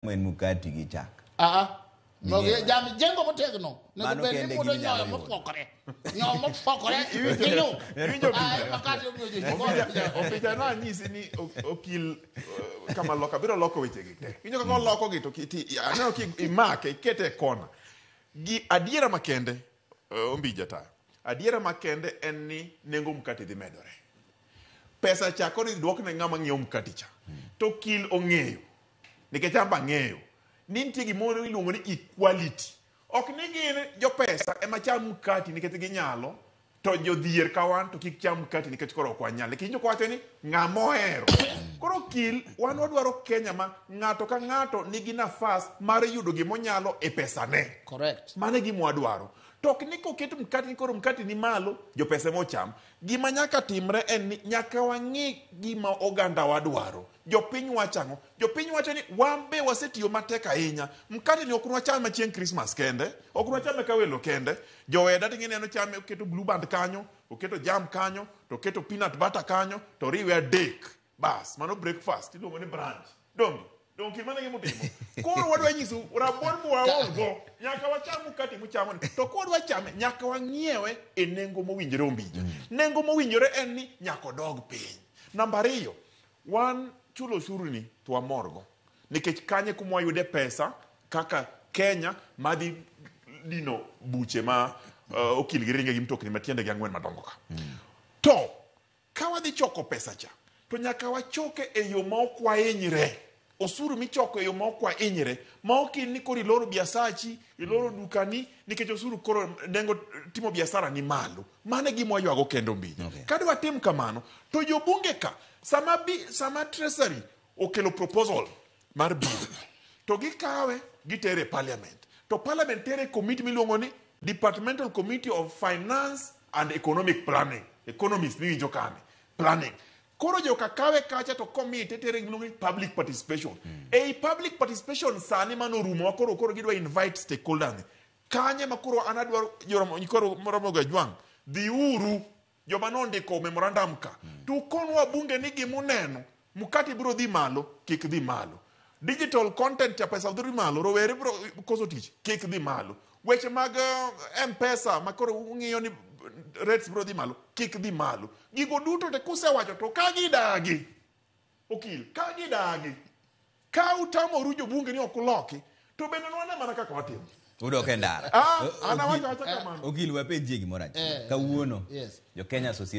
mwen mkate gi chak. No, jam jengo motegno. Nego bende mudo nyoyo mopokore. Nyoyo mopokore. Iwinjo makati opija na nyisi ni okil kama loka biro loko weche gi te. Iwinjo kako loko gi to kiti aneno ki imake ikete kona. Gi adiera makende ombija ta. Adiera makende en ni nengo mkate dhi medore. Pesa cha kodi duokne ngama ngiew mkate cha. To kil ong'eyo. Nikech amba ng'eyo. Nintie gimoro iluongo ni equality. Ok ni gin jo pesa ema cham mkati nikech ginyalo, to jodhier ka wan to kik cham mkati nikech koro ok wanyal. Kinjo kwacho ni ng'amo hero. Koro kil wan wadwaro Kenya ma ng'ato ka ng'ato nigi nafas mar yudo gimonyalo e pesa ne. Correct. Mane gima wadwaro. Tok ni koket mkati ni koro mkati ni malo, jo pesa mocham. Gima nyaka timre en ni nyaka wang'i gima oganda wadwaro. Jopiny wachango. Jopiny wacho ni wambe wasetiyo matek ahinya. Mkati ni okunwa chame chieng' Christmas kende. Okunwa chame kawelo kende. Joweda ting'eni ano chame oketo blue band kanyo, oketo jam kanyo, to oketo peanut butter kanyo, to riwe adek. Bas, mano breakfast. Iluongo ni brunch. Dongi. Donki mane gimutimo. Koro wadwa nyisu rabuon muwaongo. Nyaka wacham mkati muchamo ni. To kodwa chame nyaka wang'iewe e nengo mowinjore ombija. Nengo mowinjore en ni nyaka odog piny. Namba 2, wan chulo ushuru ni to amorgo. Nikech kanye kuma yude pesa kaka Kenya madhi dino buche ma okil gi ringe gi mtokni matiende gi ang'wen madongo ka. To ka wadhi choko pesa cha, to nyaka wachoke e yo ma ok wahinyre. Osuru michoko e yo ma ok wahinyre, ma ok ni koro iloro biasachi, iloro dukani, nikech osuru koro nengo timo biasara ni malo. Mane gima waywago kendo mbija. Okay. Kadwa tim kamano, to jobunge ka sama treasury okelo proposal mar bill, to gikawe gitere parliament. To parliament tere committee miluongo ni Departmental Committee of Finance and Economic Planning. Economist miwinjo kane. Planning. Koro joka kawe kacha to committee tere miluongo ni public participation. Ei public participation sani mano rumo koro gidwa invite stakeholders. Kanye makoro anadwaro koro Ramogi Jwang. Dhiuru joma nondiko memorandum ka. Tu konwa bunge ni gimuneno. Mkati biro dhi malo, kik dhi malo. Digital content ya pesa dhi malo, rowere biro koso tich, kik dhi malo. Weche mag M-Pesa makoro ung'iyo ni rates biro dhi malo, kik dhi malo. Gigo duto te kusewacho to ka gidagi. Okil, ka gidagi. Ka utamoru jobunge ni ok uloki, to bende nwana mana kaka watimo. Udo kendara. Anawacho kamano. Okil wapenjie gimoro achiel. Kawuono. Yes. Jo Kenya Association